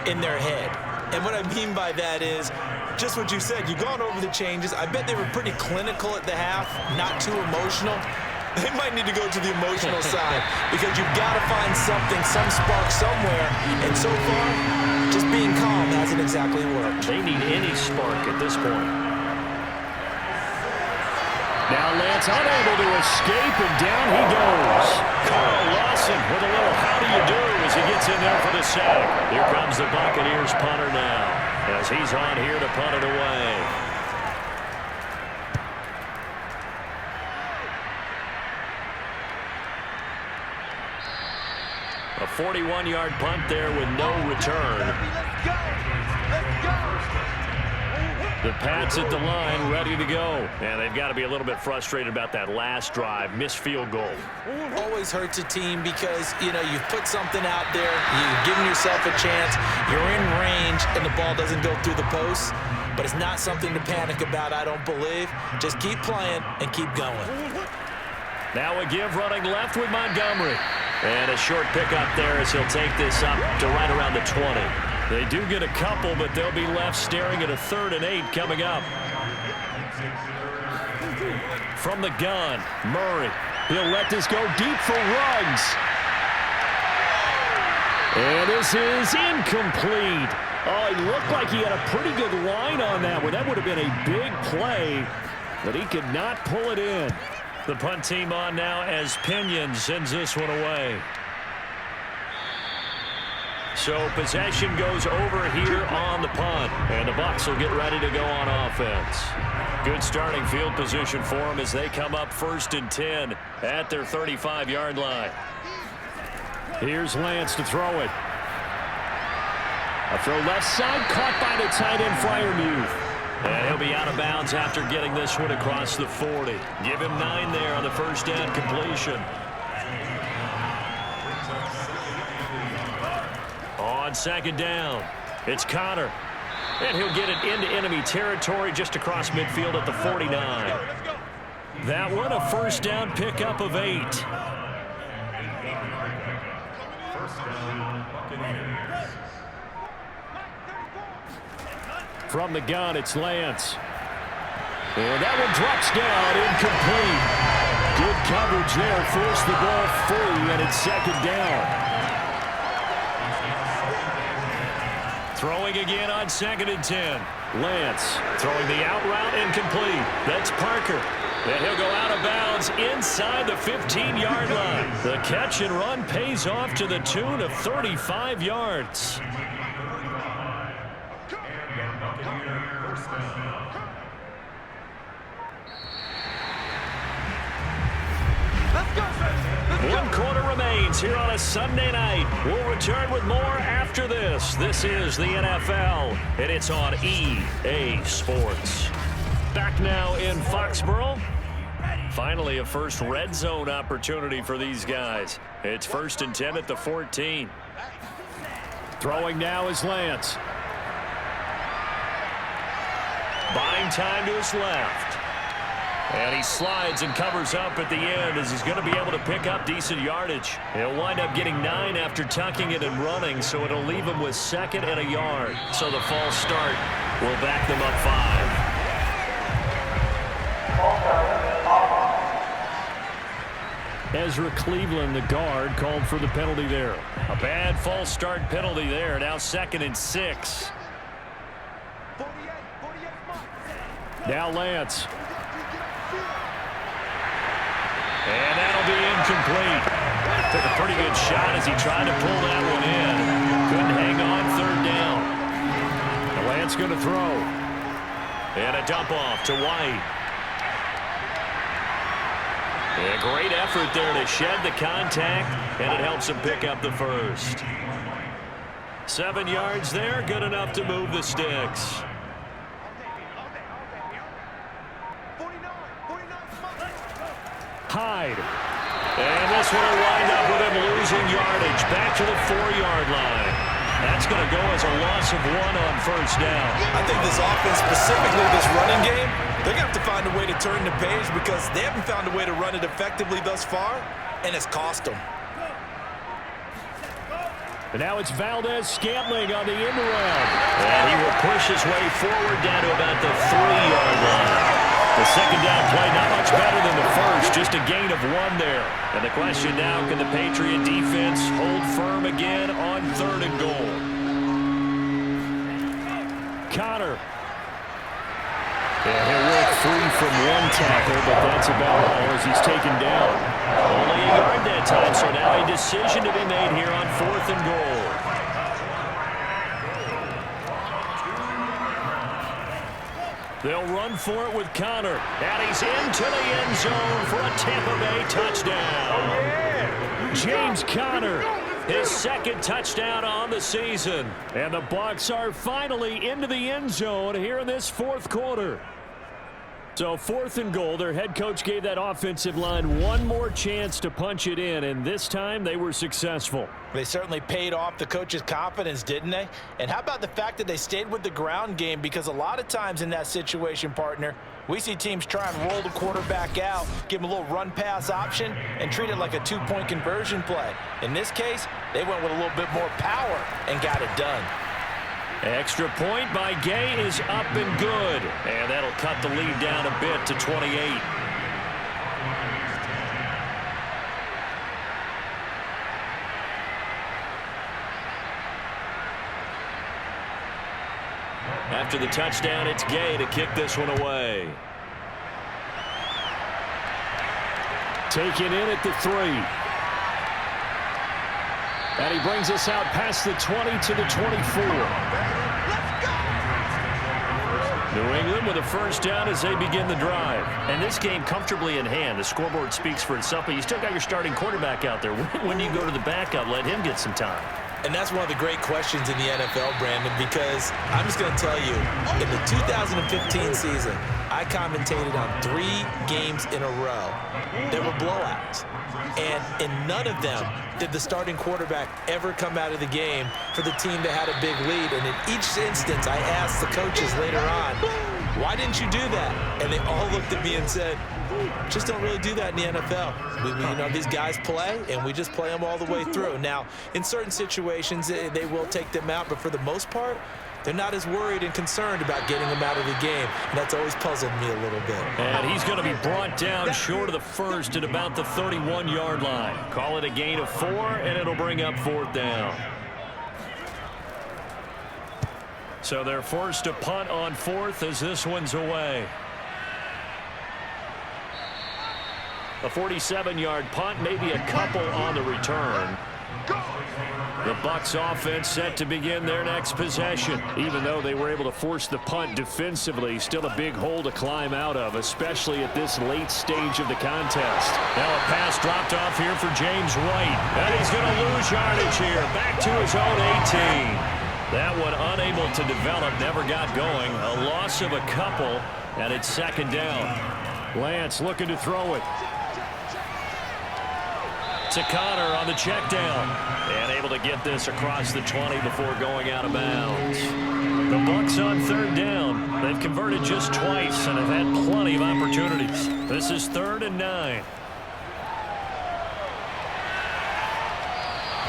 Speaker 3: in their head. And what I mean by that is just what you said. You've gone over the changes. I bet they were pretty clinical at the half, not too emotional. They might need to go to the emotional side because you've got to find something, some spark somewhere. And so far, just being calm hasn't exactly worked.
Speaker 2: They need any spark at this point.
Speaker 6: Now Lance unable to escape, and down he goes. Carl Lawson with a little how do you do as he gets in there for the sack. Here comes the Buccaneers punter now as he's on here to punt it away. A 41-yard punt there with no return. The Pats at the line, ready to go. And they've got to be a little bit frustrated about that last drive, missed field goal.
Speaker 3: Always hurts a team because, you've put something out there, you've given yourself a chance, you're in range, and the ball doesn't go through the posts. But it's not something to panic about, I don't believe. Just keep playing and keep going.
Speaker 2: Now a give running left with Montgomery. And a short pickup there as he'll take this up to right around the 20. They do get a couple, but they'll be left staring at a 3rd and 8 coming up. From the gun, Murray. He'll let this go deep for Ruggs. And this is incomplete. Oh, he looked like he had a pretty good line on that one. That would have been a big play, but he could not pull it in. The punt team on now as Pinion sends this one away. So possession goes over here on the punt, and the Bucs will get ready to go on offense. Good starting field position for them as they come up 1st and 10 at their 35-yard line. Here's Lance to throw it. A throw left side, caught by the tight end Freiermuth. And he'll be out of bounds after getting this one across the 40. Give him 9 there on the first down completion. On 2nd down, it's Connor. And he'll get it into enemy territory just across midfield at the 49. That one a first down pickup of 8. From the gun, it's Lance. And that one drops down, incomplete. Good coverage there, forced the ball free, and it's 2nd down. Throwing again on 2nd and 10. Lance throwing the out route, incomplete. That's Parker. And he'll go out of bounds inside the 15-yard line. The catch and run pays off to the tune of 35 yards. One quarter remains here on a Sunday night. We'll return with more after this. This is the NFL, and it's on EA Sports. Back now in Foxborough. Finally, a first red zone opportunity for these guys. It's 1st and 10 at the 14. Throwing now is Lance. Buying time to his left. And he slides and covers up at the end as he's going to be able to pick up decent yardage. He'll wind up getting 9 after tucking it and running, so it'll leave him with 2nd and a yard. So the false start will back them up 5. Ezra Cleveland, the guard, called for the penalty there. A bad false start penalty there. Now 2nd and 6. Now Lance. And that'll be incomplete. Took a pretty good shot as he tried to pull that one in. Couldn't hang on 3rd down. The Lance going to throw. And a dump off to White. And a great effort there to shed the contact, and it helps him pick up the first. 7 yards there, good enough to move the sticks. Hyde. And this one will wind up with him losing yardage back to the 4-yard line. That's going to go as a loss of 1 on 1st down.
Speaker 4: I think this offense, specifically this running game, they're going to have to find a way to turn the page because they haven't found a way to run it effectively thus far, and it's cost them.
Speaker 6: And now it's Valdez-Scantling on the end around.
Speaker 2: And he will push his way forward down to about the 3-yard line. The 2nd down play not much better than the first, just a gain of 1 there. And the question now, can the Patriot defense hold firm again on 3rd and goal? Connor. And he'll work free
Speaker 6: from one tackle, but that's about all as he's taken down.
Speaker 2: Only a yard that time, so now a decision to be made here on 4th and goal. They'll run for it with Connor. And he's into the end zone for a Tampa Bay touchdown.
Speaker 6: James Conner.
Speaker 2: His second touchdown on the season.
Speaker 6: And the Bucs are finally into the end zone here in this 4th quarter. So 4th and goal, their head coach gave that offensive line one more chance to punch it in, and this time they were successful.
Speaker 4: They certainly paid off the coach's confidence, didn't they? And how about the fact that they stayed with the ground game? Because a lot of times in that situation, partner, we see teams try and roll the quarterback out, give him a little run-pass option, and treat it like a 2-point conversion play. In this case, they went with a little bit more power and got it done.
Speaker 2: Extra point by Gay is up and good. And that'll cut the lead down a bit to 28. After the touchdown, it's Gay to kick this one away.
Speaker 6: Taken in at the 3. And he brings us out past the 20 to the 24.
Speaker 2: New England with a first down as they begin the drive. And this game comfortably in hand. The scoreboard speaks for itself, but you still got your starting quarterback out there. When do you go to the backup? Let him get some time.
Speaker 3: And that's one of the great questions in the NFL, Brandon, because I'm just going to tell you, in the 2015 season, I commentated on 3 games in a row. There were blowouts. And in none of them did the starting quarterback ever come out of the game for the team that had a big lead. And in each instance, I asked the coaches later on, why didn't you do that? And they all looked at me and said, just don't really do that in the NFL. You know, these guys play, and we just play them all the way through. Now, in certain situations, they will take them out, but for the most part, they're not as worried and concerned about getting them out of the game, and that's always puzzled me a little bit.
Speaker 2: And he's going to be brought down short of the first at about the 31-yard line. Call it a gain of 4, and it'll bring up 4th down. So they're forced to punt on 4th as this one's away. A 47-yard punt, maybe a couple on the return. The Bucs offense set to begin their next possession. Even though they were able to force the punt defensively, still a big hole to climb out of, especially at this late stage of the contest. Now a pass dropped off here for James White. And he's going to lose yardage here. Back to his own 18. That one unable to develop, never got going. A loss of a couple, and it's 2nd down.
Speaker 6: Lance looking to throw it.
Speaker 2: To Connor on the check down. And able to get this across the 20 before going out of bounds. The Bucs on 3rd down. They've converted just twice and have had plenty of opportunities. This is 3rd and 9.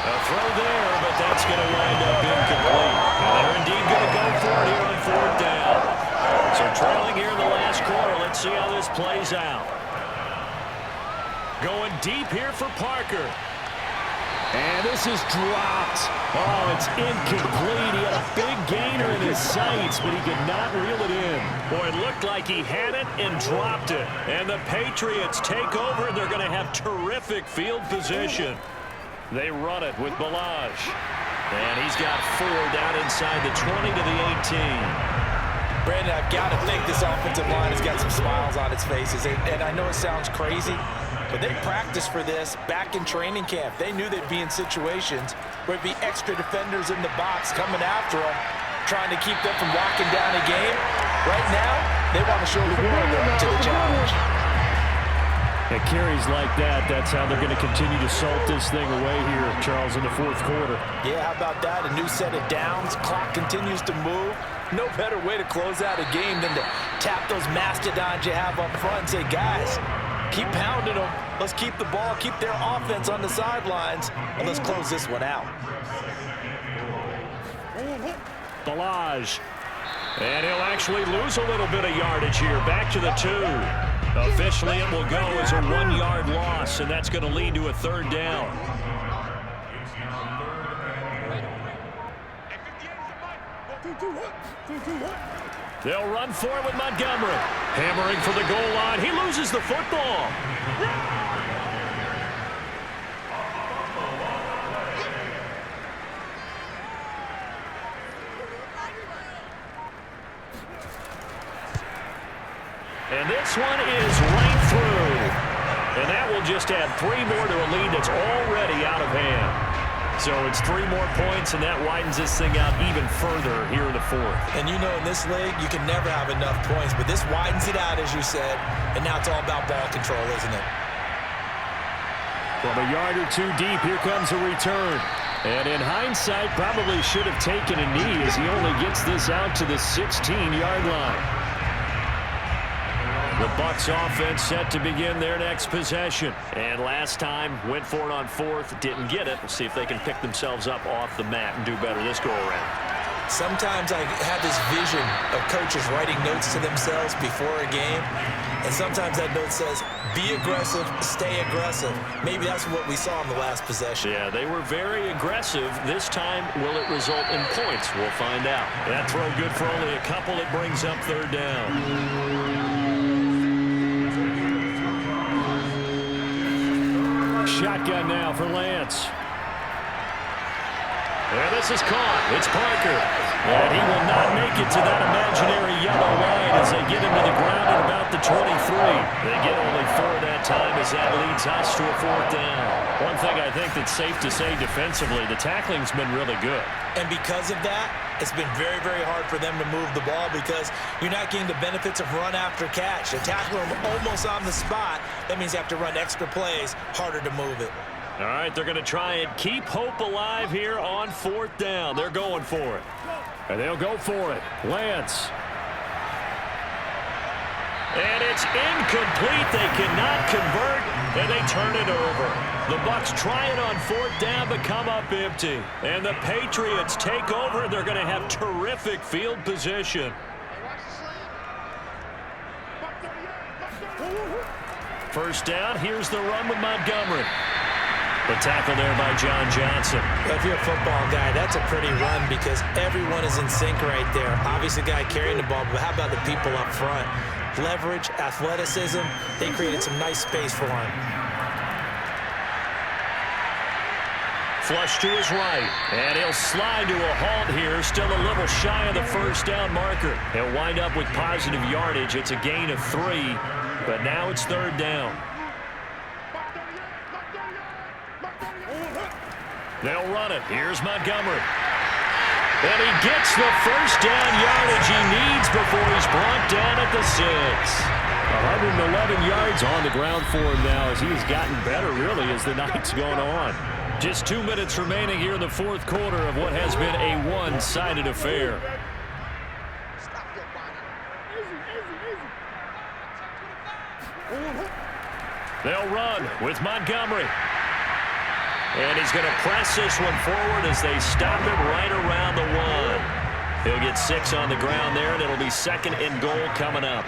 Speaker 2: A throw there, but that's going to wind up incomplete. And they're indeed going to go for it here on 4th down. So trailing here in the last quarter. Let's see how this plays out. Going deep here for Parker.
Speaker 6: And this is dropped. Oh, it's incomplete. He had a big gainer in his sights, but he could not reel it in.
Speaker 2: Boy, it looked like he had it and dropped it. And the Patriots take over, and they're going to have terrific field position. They run it with Balaj. And he's got 4 down inside the 20 to the 18.
Speaker 4: Brandon, I've got to think this offensive line has got some smiles on its faces. And I know it sounds crazy, but they practiced for this back in training camp. They knew they'd be in situations where it'd be extra defenders in the box coming after them, trying to keep them from locking down a game. Right now, they want to show the world they're up to the challenge.
Speaker 6: At carries like that, that's how they're going to continue to salt this thing away here, Charles, in the 4th quarter.
Speaker 4: Yeah, how about that? A new set of downs. Clock continues to move. No better way to close out a game than to tap those mastodons you have up front and say, guys, keep pounding them. Let's keep the ball, keep their offense on the sidelines, and let's close this one out.
Speaker 6: Balaj.
Speaker 2: And he'll actually lose a little bit of yardage here. Back to the 2. Officially, it will go as a 1-yard loss, and that's going to lead to a 3rd down. They'll run for it with Montgomery. Hammering for the goal line. He loses the football. And this one is right through. And that will just add 3 more to a lead that's already out of hand. So it's 3 more points, and that widens this thing out even further here in the 4th.
Speaker 3: And you know, in this league, you can never have enough points, but this widens it out, as you said, and now it's all about ball control, isn't it?
Speaker 2: From a yard or 2 deep, here comes a return. And in hindsight, probably should have taken a knee as he only gets this out to the 16-yard line. The Bucs offense set to begin their next possession. And last time, went for it on 4th, didn't get it. We'll see if they can pick themselves up off the mat and do better this go-around.
Speaker 3: Sometimes I have this vision of coaches writing notes to themselves before a game, and sometimes that note says, be aggressive, stay aggressive. Maybe that's what we saw in the last possession.
Speaker 2: Yeah, they were very aggressive. This time, will it result in points? We'll find out. That throw good for only a couple. It brings up 3rd down. Shotgun now for Lance. And this is caught. It's Parker. And he will not make it to that imaginary yellow line as they get him to the ground at about the 23. They get only 4 that time as that leads us to a 4th down. One thing I think that's safe to say defensively, the tackling's been really good.
Speaker 3: And because of that, it's been very, very hard for them to move the ball because you're not getting the benefits of run after catch. They're tackling them almost on the spot. That means you have to run extra plays, harder to move it.
Speaker 2: All right, they're going to try and keep hope alive here on 4th down. They're going for it. And they'll go for it. Lance. And it's incomplete. They cannot convert, and they turn it over. The Bucs try it on 4th down, but come up empty. And the Patriots take over. They're going to have terrific field position. First down, here's the run with Montgomery. The tackle there by John Johnson.
Speaker 3: If you're a football guy, that's a pretty run because everyone is in sync right there. Obviously, the guy carrying the ball, but how about the people up front? Leverage, athleticism, they created some nice space for him.
Speaker 2: Flush to his right, and he'll slide to a halt here, still a little shy of the first down marker. He'll wind up with positive yardage. It's a gain of 3, but now it's 3rd down. They'll run it. Here's Montgomery. And he gets the first down yardage he needs before he's brought down at the 6. 111 yards on the ground for him now as he has gotten better, really, as the night's gone on. Just 2 minutes remaining here in the 4th quarter of what has been a one-sided affair. They'll run with Montgomery. And he's going to press this one forward as they stop it right around the 1. He'll get 6 on the ground there, and it'll be 2nd and goal coming up.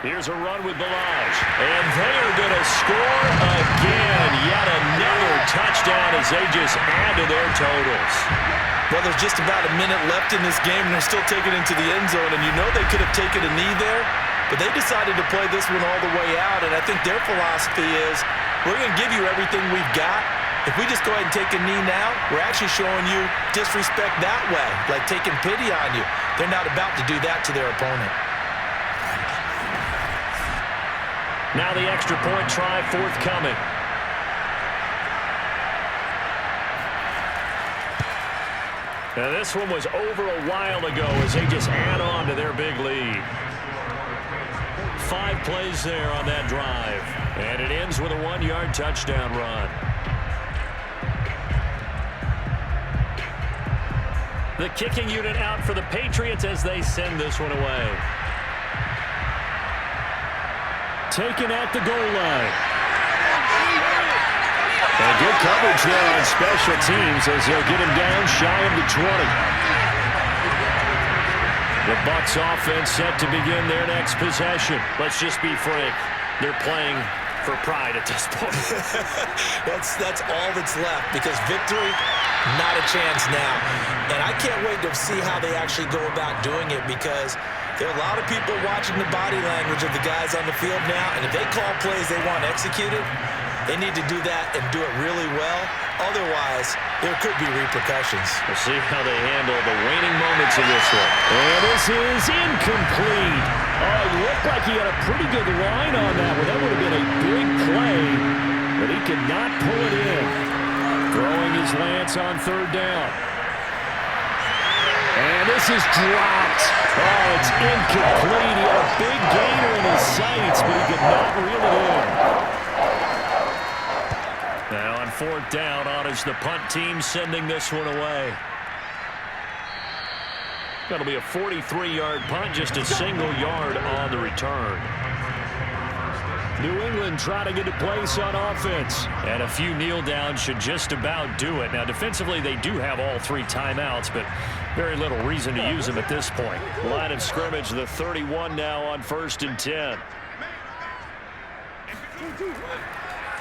Speaker 2: Here's a run with Balaj. And they are going to score again. Yet another touchdown as they just add to their totals.
Speaker 4: Well, there's just about a minute left in this game, and they're still taking it into the end zone. And you know they could have taken a knee there, but they decided to play this one all the way out. And I think their philosophy is, we're going to give you everything we've got. If we just go ahead and take a knee now, we're actually showing you disrespect that way, like taking pity on you. They're not about to do that to their opponent.
Speaker 2: Now the extra point try forthcoming. Now this one was over a while ago as they just add on to their big lead. 5 plays there on that drive. And it ends with a 1-yard touchdown run. The kicking unit out for the Patriots as they send this one away. Taken at the goal line. And good coverage there on special teams as they'll get him down shy of the 20. The Bucs offense set to begin their next possession. Let's just be frank. They're playing for pride at this point.
Speaker 3: That's all that's left, because victory, not a chance now. And I can't wait to see how they actually go about doing it, because there are a lot of people watching the body language of the guys on the field now, and if they call plays they want executed, they need to do that and do it really well. Otherwise, there could be repercussions.
Speaker 2: We'll see how they handle the waning moments in this one.
Speaker 6: And this is incomplete. Oh, he looked like he had a pretty good line on that one. That would have been a big play, but he could not pull it in. Throwing his lance on third down. And this is dropped. Oh, it's incomplete. He had a big gainer in his sights, but he could not reel it in.
Speaker 2: Now on fourth down, on is the punt team sending this one away. That'll be a 43-yard punt, just a single yard on the return.
Speaker 6: New England trying to get a place on offense.
Speaker 2: And a few kneel downs should just about do it. Now, defensively, they do have all 3 timeouts, but very little reason to use them at this point.
Speaker 6: Line of scrimmage, the 31 now on 1st and 10.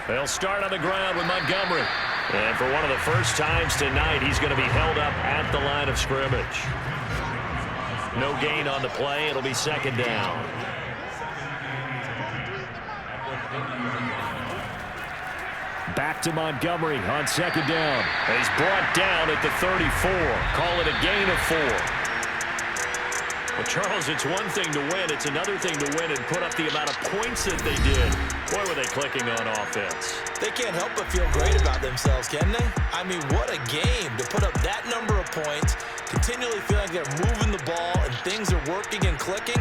Speaker 2: They'll start on the ground with Montgomery. And for one of the first times tonight, he's going to be held up at the line of scrimmage. No gain on the play. It'll be second down.
Speaker 6: Back to Montgomery on second down.
Speaker 2: He's brought down at the 34. Call it a gain of 4. Well, Charles, it's one thing to win. It's another thing to win and put up the amount of points that they did. Boy, were they clicking on offense.
Speaker 3: They can't help but feel great about themselves, can they? I mean, what a game to put up that number of points, continually feeling like they're moving the ball and things are working and clicking.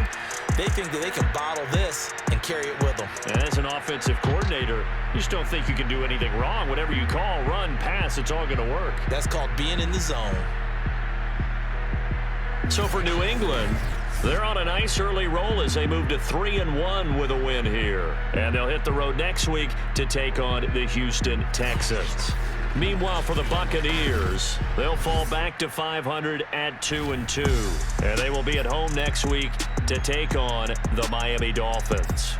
Speaker 3: They think that they can bottle this and carry it with them.
Speaker 2: And as an offensive coordinator, you just don't think you can do anything wrong. Whatever you call, run, pass, it's all going to work.
Speaker 3: That's called being in the zone.
Speaker 2: So for New England, they're on a nice early roll as they move to 3-1 with a win here. And they'll hit the road next week to take on the Houston Texans. Meanwhile, for the Buccaneers, they'll fall back to 500 at 2-2. And they will be at home next week to take on the Miami Dolphins.